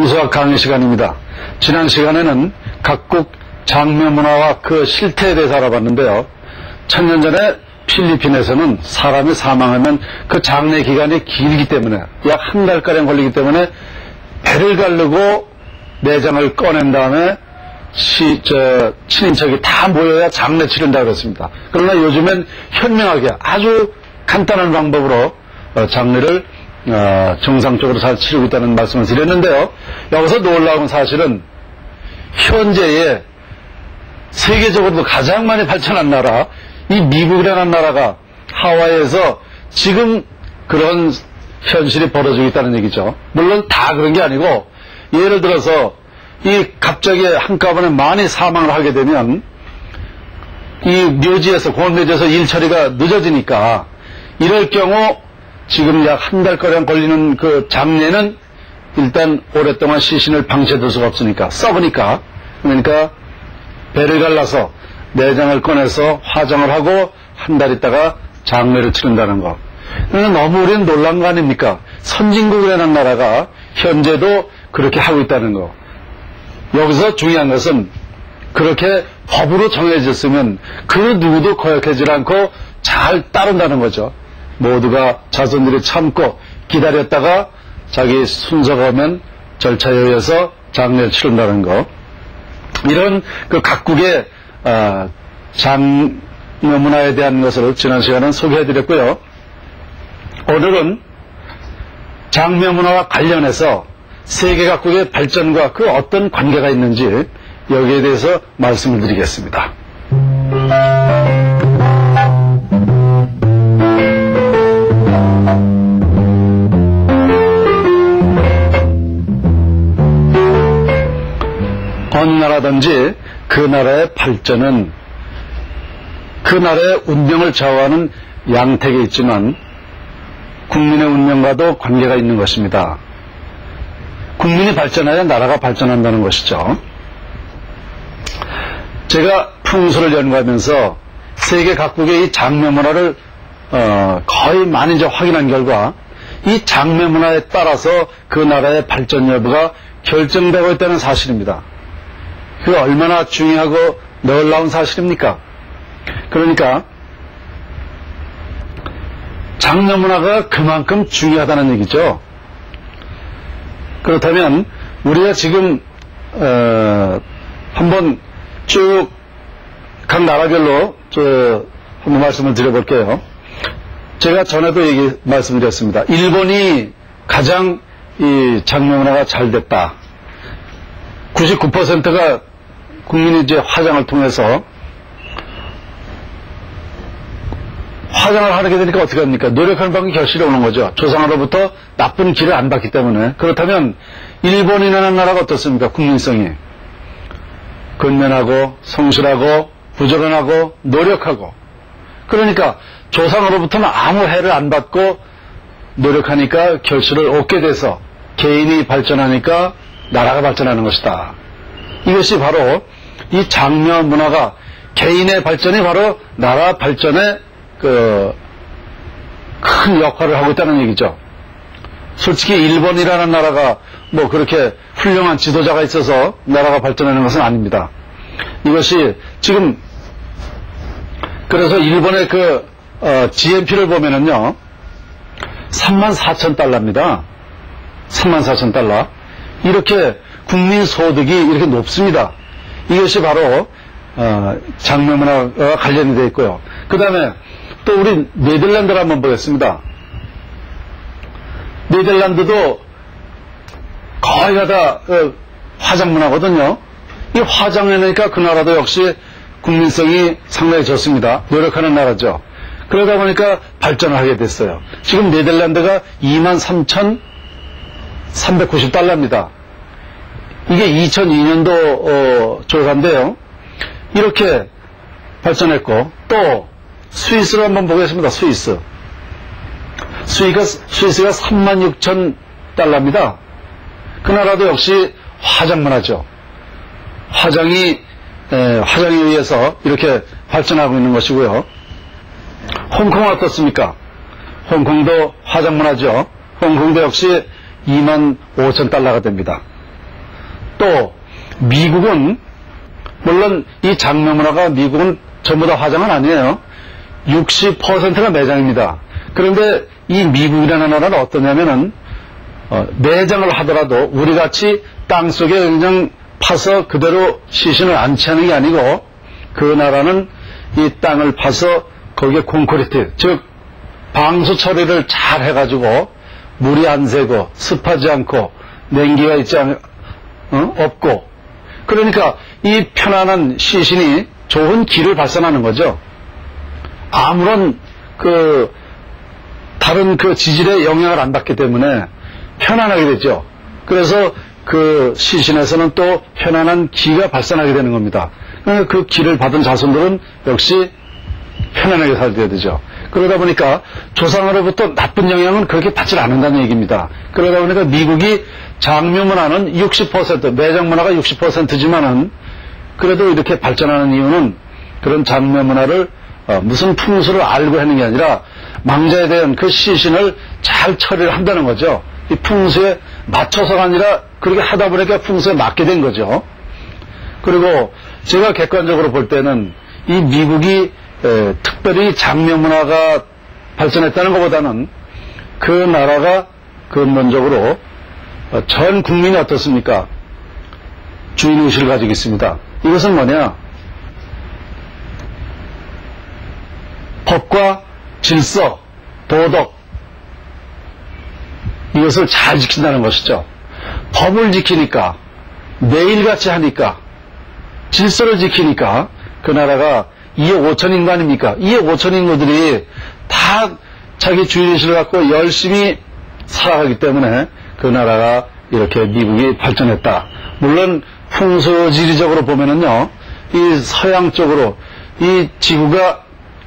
성서학 강의 시간입니다. 지난 시간에는 각국 장묘 문화와 그 실태에 대해서 알아봤는데요. 1000년 전에 필리핀에서는 사람이 사망하면 그 장례 기간이 길기 때문에 약 한 달가량 걸리기 때문에 배를 가르고 내장을 꺼낸 다음에 친인척이 다 모여야 장례 치른다고 그랬습니다. 그러나 요즘엔 현명하게 아주 간단한 방법으로 장례를 정상적으로 잘 치르고 있다는 말씀을 드렸는데요. 여기서 놀라운 사실은 현재의 세계적으로도 가장 많이 발전한 나라, 이 미국이라는 나라가 하와이에서 지금 그런 현실이 벌어지고 있다는 얘기죠. 물론 다 그런 게 아니고, 예를 들어서 이 갑자기 한꺼번에 많이 사망을 하게 되면 이 묘지에서, 공원묘지에서 일 처리가 늦어지니까, 이럴 경우 지금 약 한 달가량 걸리는 그 장례는 일단 오랫동안 시신을 방치해둘 수가 없으니까, 썩으니까, 그러니까 배를 갈라서 내장을 꺼내서 화장을 하고 한 달 있다가 장례를 치른다는 거. 그러니까 너무 우리는 놀란 거 아닙니까? 선진국이라는 나라가 현재도 그렇게 하고 있다는 거. 여기서 중요한 것은 그렇게 법으로 정해졌으면 그 누구도 거역하지 않고 잘 따른다는 거죠. 모두가 자손들이 참고 기다렸다가 자기 순서가 오면 절차에 의해서 장례를 치른다는 거. 이런 그 각국의 장묘 문화에 대한 것을 지난 시간은 소개해드렸고요. 오늘은 장묘 문화와 관련해서 세계 각국의 발전과 그 어떤 관계가 있는지 여기에 대해서 말씀을 드리겠습니다. 어느 나라든지 그 나라의 발전은 그 나라의 운명을 좌우하는 양택에 있지만 국민의 운명과도 관계가 있는 것입니다. 국민이 발전해야 나라가 발전한다는 것이죠. 제가 풍수를 연구하면서 세계 각국의 이 장묘 문화를 거의 많이 이제 확인한 결과 이 장묘 문화에 따라서 그 나라의 발전 여부가 결정되고 있다는 사실입니다. 그게 얼마나 중요하고 놀라운 사실입니까? 그러니까 장묘 문화가 그만큼 중요하다는 얘기죠. 그렇다면 우리가 지금 한번 쭉 각 나라별로 한번 말씀을 드려볼게요. 제가 전에도 말씀드렸습니다. 일본이 가장 이 장묘 문화가 잘 됐다. 99%가 국민이 이제 화장을 통해서 화장을 하게 되니까 어떻게 합니까? 노력하는 방법이 결실이 오는 거죠. 조상으로부터 나쁜 길을 안 받기 때문에. 그렇다면 일본이라는 나라가 어떻습니까? 국민성이 근면하고 성실하고 부지런하고 노력하고, 그러니까 조상으로부터는 아무 해를 안 받고 노력하니까 결실을 얻게 돼서 개인이 발전하니까 나라가 발전하는 것이다. 이것이 바로 이 장묘 문화가, 개인의 발전이 바로 나라 발전의 큰 역할을 하고 있다는 얘기죠. 솔직히 일본이라는 나라가 뭐 그렇게 훌륭한 지도자가 있어서 나라가 발전하는 것은 아닙니다. 이것이 지금, 그래서 일본의 GNP를 보면은요, 34,000달러입니다. 34,000달러. 이렇게 국민 소득이 이렇게 높습니다. 이것이 바로 장묘 문화와 관련이 되어 있고요. 그 다음에 또 우리 네덜란드를 한번 보겠습니다. 네덜란드도 거의가 다 화장 문화거든요. 이 화장이니까 그 나라도 역시 국민성이 상당히 좋습니다. 노력하는 나라죠. 그러다 보니까 발전을 하게 됐어요. 지금 네덜란드가 23,390달러입니다. 이게 2002년도 조사인데요. 이렇게 발전했고, 또 스위스를 한번 보겠습니다. 스위스가 36,000달러입니다. 그 나라도 역시 화장 문화죠. 화장에 의해서 이렇게 발전하고 있는 것이고요. 홍콩은 어떻습니까? 홍콩도 화장 문화죠. 홍콩도 역시 25,000달러가 됩니다. 또 미국은 물론 이 장묘 문화가 미국은 전부 다 화장은 아니에요. 60%가 매장입니다. 그런데 이 미국이라는 나라는 어떠냐면은 매장을 하더라도 우리같이 땅속에 그냥 파서 그대로 시신을 안치하는 게 아니고 그 나라는 이 땅을 파서 거기에 콘크리트 즉 방수 처리를 잘 해가지고 물이 안 새고 습하지 않고 냉기가 없고 그러니까 이 편안한 시신이 좋은 기를 발산하는 거죠. 아무런 다른 지질에 영향을 안 받기 때문에 편안하게 되죠. 그래서 그 시신에서는 또 편안한 기가 발산하게 되는 겁니다. 그 기를 받은 자손들은 역시 편안하게 살게 되죠. 그러다 보니까 조상으로부터 나쁜 영향은 그렇게 받지 않는다는 얘기입니다. 그러다 보니까 미국이 장묘 문화는 60%, 매장 문화가 60%지만은 그래도 이렇게 발전하는 이유는 그런 장묘 문화를 무슨 풍수를 알고 하는 게 아니라 망자에 대한 그 시신을 잘 처리를 한다는 거죠. 이 풍수에 맞춰서가 아니라 그렇게 하다 보니까 풍수에 맞게 된 거죠. 그리고 제가 객관적으로 볼 때는 이 미국이 특별히 장묘 문화가 발전했다는 것보다는 그 나라가 근본적으로 전 국민이 어떻습니까? 주인의식을 가지고 있습니다. 이것은 뭐냐? 법과 질서, 도덕 이것을 잘 지킨다는 것이죠. 법을 지키니까 매일같이 하니까 질서를 지키니까 그 나라가 2억 5천 인구 아닙니까? 2억 5천 인구들이 다 자기 주인의식을 갖고 열심히 살아가기 때문에 그 나라가 이렇게 미국이 발전했다. 물론 풍수지리적으로 보면은요, 이 서양 쪽으로 이 지구가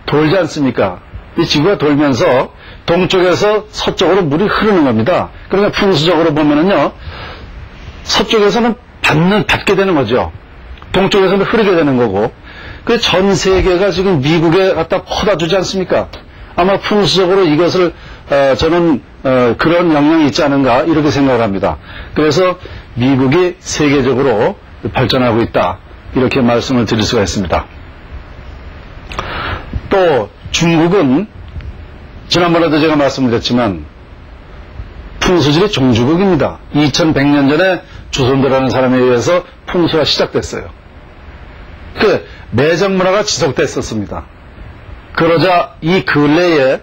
돌지 않습니까? 이 지구가 돌면서 동쪽에서 서쪽으로 물이 흐르는 겁니다. 그러니까 풍수적으로 보면은요, 서쪽에서는 받게 되는 거죠. 동쪽에서는 흐르게 되는 거고, 그 전 세계가 지금 미국에 갖다 퍼다 주지 않습니까? 아마 풍수적으로 이것을 저는 그런 영향이 있지 않은가 이렇게 생각을 합니다. 그래서 미국이 세계적으로 발전하고 있다 이렇게 말씀을 드릴 수가 있습니다. 또 중국은 지난번에도 제가 말씀드렸지만 풍수질의 종주국입니다. 2100년 전에 조선도라는 사람에 의해서 풍수가 시작됐어요. 그 매장 문화가 지속됐었습니다. 그러자 이 근래에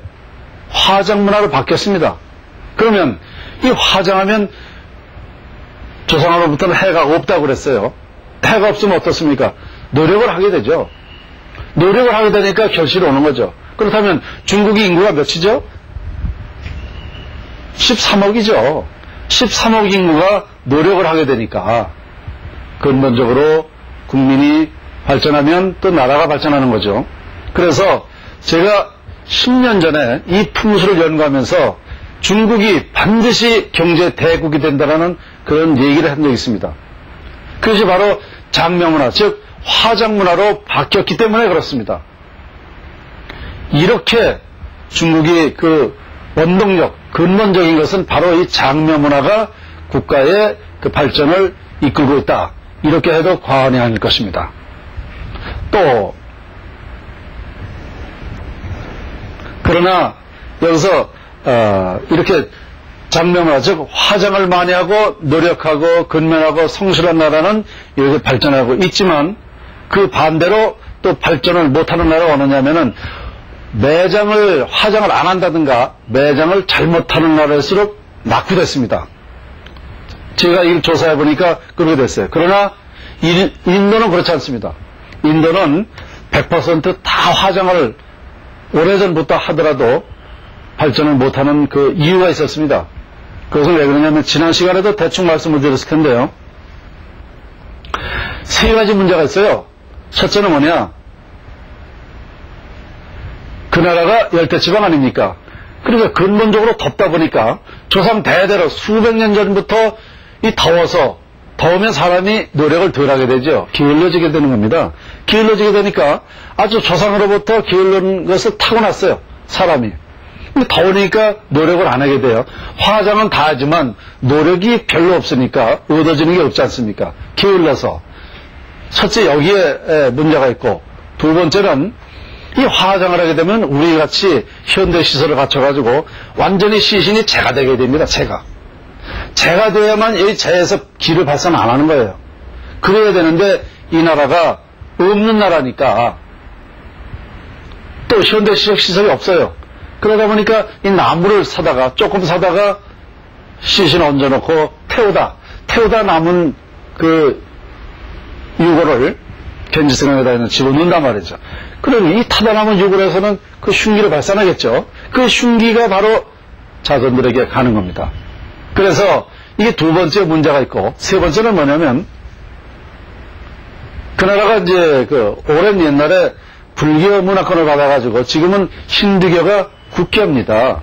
화장 문화로 바뀌었습니다. 그러면 이 화장하면 조상으로부터는 해가 없다고 그랬어요. 해가 없으면 어떻습니까? 노력을 하게 되죠. 노력을 하게 되니까 결실이 오는 거죠. 그렇다면 중국의 인구가 몇이죠? 13억이죠. 13억 인구가 노력을 하게 되니까 근본적으로 국민이 발전하면 또 나라가 발전하는 거죠. 그래서 제가 10년 전에 이 풍수를 연구하면서 중국이 반드시 경제 대국이 된다는 그런 얘기를 한 적이 있습니다. 그것이 바로 장묘문화, 즉 화장문화로 바뀌었기 때문에 그렇습니다. 이렇게 중국이 그 원동력, 근본적인 것은 바로 이 장묘문화가 국가의 그 발전을 이끌고 있다. 이렇게 해도 과언이 아닐 것입니다. 또 그러나 여기서 이렇게 장묘문화, 즉 화장을 많이 하고 노력하고 근면하고 성실한 나라는 이렇게 발전하고 있지만 그 반대로 또 발전을 못하는 나라가 어느냐면은 화장을 안 한다든가 매장을 잘못하는 나라일수록 낙후됐습니다. 제가 이걸 조사해 보니까 그렇게 됐어요. 그러나 인도는 그렇지 않습니다. 인도는 100% 다 화장을 오래전부터 하더라도 발전을 못하는 그 이유가 있었습니다. 그것은 왜 그러냐면 지난 시간에도 대충 말씀을 드렸을 텐데요. 세 가지 문제가 있어요. 첫째는 뭐냐? 그 나라가 열대지방 아닙니까? 그러니까 근본적으로 덥다 보니까 조상 대대로 수백 년 전부터 이 더우면 사람이 노력을 덜 하게 되죠. 게을러지게 되는 겁니다. 게을러지게 되니까 아주 조상으로부터 게을른 것을 타고났어요. 사람이. 근데 더우니까 노력을 안 하게 돼요. 화장은 다 하지만 노력이 별로 없으니까 얻어지는 게 없지 않습니까? 게을러서. 첫째 여기에 문제가 있고, 두 번째는 이 화장을 하게 되면 우리 같이 현대 시설을 갖춰가지고 완전히 시신이 재가 되게 됩니다. 재가 돼야만 이 재에서 기를 발산 안 하는 거예요. 그래야 되는데 이 나라가 없는 나라니까 또 현대식 시설이 없어요. 그러다 보니까 이 나무를 사다가 조금 사다가 시신 얹어놓고 태우다 남은 그 유골을 gen지성에다 집어넣는단 말이죠. 그러니 이 타다 남은 유골에서는 그 흉기를 발산하겠죠. 그 흉기가 바로 자손들에게 가는 겁니다. 그래서 이게 두 번째 문제가 있고, 세 번째는 뭐냐면, 그 나라가 이제 오랜 옛날에 불교 문화권을 받아가지고 지금은 힌두교가 국교입니다.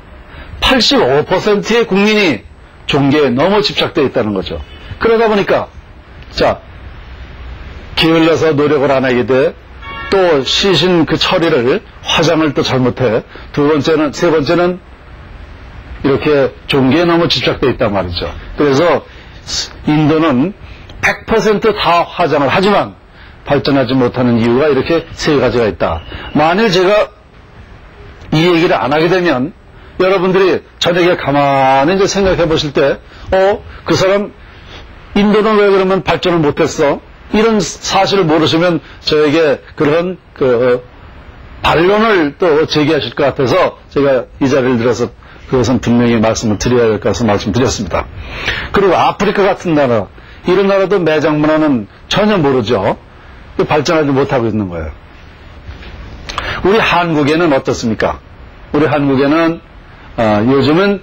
85%의 국민이 종교에 너무 집착되어 있다는 거죠. 그러다 보니까 게을러서 노력을 안 하게 돼, 또 시신 그 처리를, 화장을 또 잘못해, 세 번째는 이렇게 종교에 너무 집착되어 있단 말이죠. 그래서 인도는 100% 다 화장을 하지만 발전하지 못하는 이유가 이렇게 세 가지가 있다. 만일 제가 이 얘기를 안 하게 되면 여러분들이 저녁에 가만히 이제 생각해 보실 때, 그 사람 인도는 왜 그러면 발전을 못했어? 이런 사실을 모르시면 저에게 그런 반론을 또 제기하실 것 같아서 제가 이 자리를 들어서 그것은 분명히 말씀을 드려야 될 것 같아서 말씀드렸습니다. 그리고 아프리카 같은 나라, 이런 나라도 매장 문화는 전혀 모르죠. 발전하지 못하고 있는 거예요. 우리 한국에는 어떻습니까? 우리 한국에는 요즘은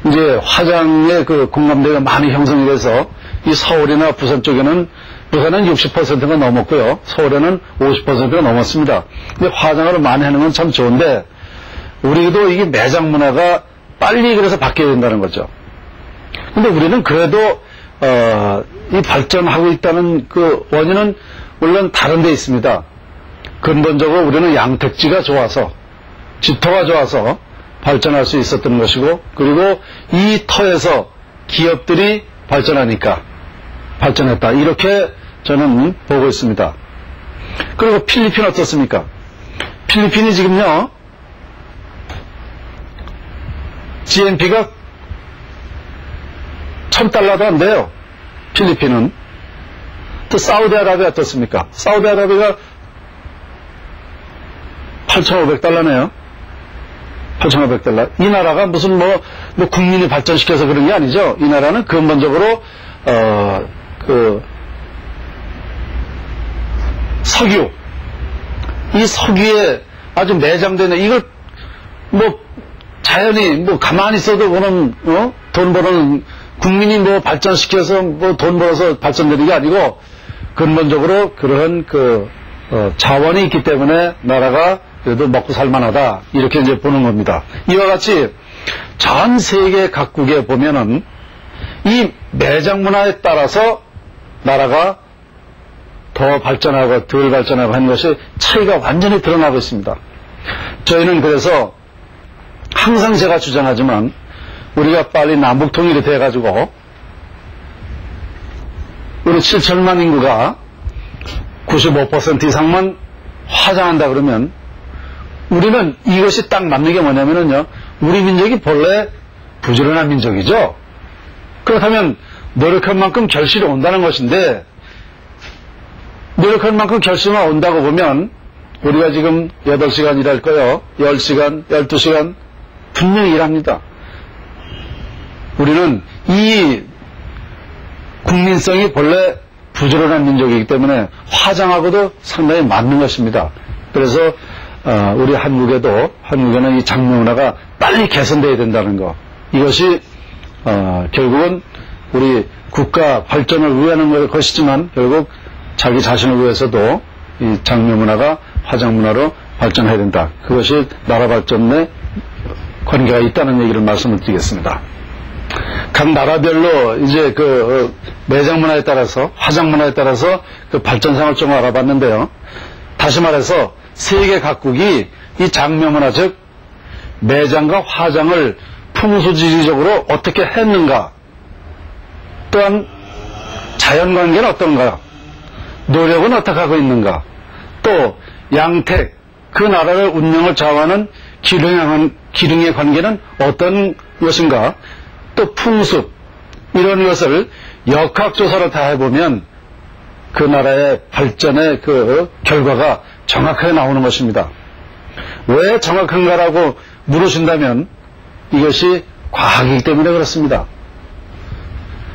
이제 화장의 공감대가 많이 형성이 돼서 이 서울이나 부산 쪽에는, 부산은 60%가 넘었고요, 서울에는 50%가 넘었습니다. 근데 화장을 많이 하는 건 참 좋은데, 우리도 이게 매장 문화가 빨리 그래서 바뀌어야 된다는 거죠. 근데 우리는 그래도 이 발전하고 있다는 그 원인은 물론 다른 데 있습니다. 근본적으로 우리는 양택지가 좋아서, 지토가 좋아서 발전할 수 있었던 것이고, 그리고 이 터에서 기업들이 발전하니까 발전했다, 이렇게 저는 보고 있습니다. 그리고 필리핀 어떻습니까? 필리핀이 지금요, GNP가 $1,000도 안 돼요. 필리핀은. 또 사우디아라비아 어떻습니까? 사우디아라비아가 $8,500네요. $8,500. 이 나라가 무슨 국민이 발전시켜서 그런 게 아니죠. 이 나라는 근본적으로 석유, 이 석유에 아주 매장되는, 이걸 자연히 가만히 있어도 그런 돈 버는, 국민이 발전시켜서 돈 벌어서 발전되는 게 아니고, 근본적으로 그런 자원이 있기 때문에 나라가 그래도 먹고 살만하다, 이렇게 이제 보는 겁니다. 이와 같이 전 세계 각국에 보면은 이 매장 문화에 따라서 나라가 더 발전하고 덜 발전하고 하는 것이 차이가 완전히 드러나고 있습니다. 저희는 그래서 항상 제가 주장하지만, 우리가 빨리 남북 통일이 돼가지고 우리 7천만 인구가 95% 이상만 화장한다 그러면, 우리는 이것이 딱 맞는 게 뭐냐면요, 우리 민족이 본래 부지런한 민족이죠. 그렇다면 노력한 만큼 결실이 온다는 것인데, 노력한 만큼 결실만 온다고 보면, 우리가 지금 8시간 일할 거요, 10시간, 12시간 분명히 일합니다. 우리는 이 국민성이 본래 부지런한 민족이기 때문에 화장하고도 상당히 맞는 것입니다. 그래서 우리 한국에는 이 장미 문화가 빨리 개선되어야 된다는 것, 이것이 결국은 우리 국가 발전을 위하는 것이지만 결국 자기 자신을 위해서도 이 장미 문화가 화장 문화로 발전해야 된다. 그것이 나라 발전에 관계가 있다는 얘기를 말씀을 드리겠습니다. 각 나라별로 이제 매장 문화에 따라서, 화장 문화에 따라서 발전상을 좀 알아봤는데요. 다시 말해서 세계 각국이 이 장묘문화, 즉 매장과 화장을 풍수지리적으로 어떻게 했는가, 또한 자연관계는 어떤가, 노력은 어떻게 하고 있는가, 또 양택, 그 나라의 운명을 좌우하는 기륭의 관계는 어떤 것인가, 또 풍습, 이런 것을 역학조사로 다 해보면 그 나라의 발전의 그 결과가 정확하게 나오는 것입니다. 왜 정확한가라고 물으신다면 이것이 과학이기 때문에 그렇습니다.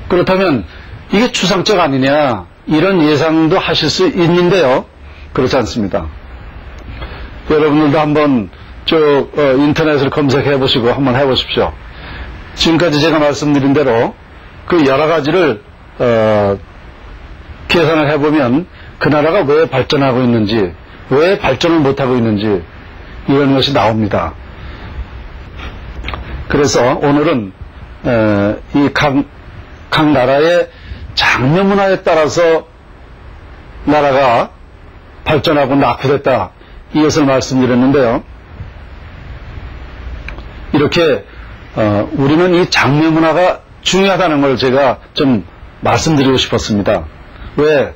그렇다면 이게 추상적 아니냐, 이런 예상도 하실 수 있는데요. 그렇지 않습니다. 여러분들도 한번 인터넷을 검색해 보시고 한번 해보십시오. 지금까지 제가 말씀드린 대로 그 여러 가지를 계산을 해보면 그 나라가 왜 발전하고 있는지, 왜 발전을 못하고 있는지, 이런 것이 나옵니다. 그래서 오늘은 이 각 나라의 장묘 문화에 따라서 나라가 발전하고 낙후됐다, 이것을 말씀드렸는데요. 이렇게 우리는 이 장묘 문화가 중요하다는 걸 제가 좀 말씀드리고 싶었습니다. 왜?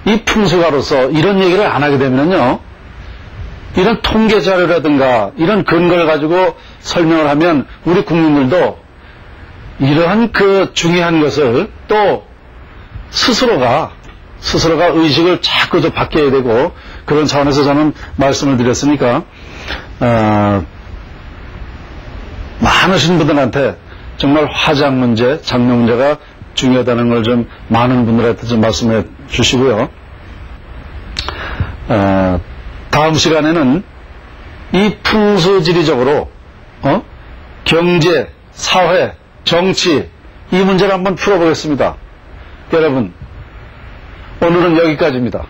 이 풍수가로서 이런 얘기를 안 하게 되면요, 이런 통계 자료라든가 이런 근거를 가지고 설명을 하면 우리 국민들도 이러한 그 중요한 것을 또 스스로가 의식을 자꾸 좀 바뀌어야 되고, 그런 차원에서 저는 말씀을 드렸으니까 많으신 분들한테 정말 화장 문제, 장묘 문제가 중요하다는 걸 좀 많은 분들한테 좀 말씀해 주시고요. 다음 시간에는 이 풍수지리적으로 경제, 사회, 정치, 이 문제를 한번 풀어보겠습니다. 여러분, 오늘은 여기까지입니다.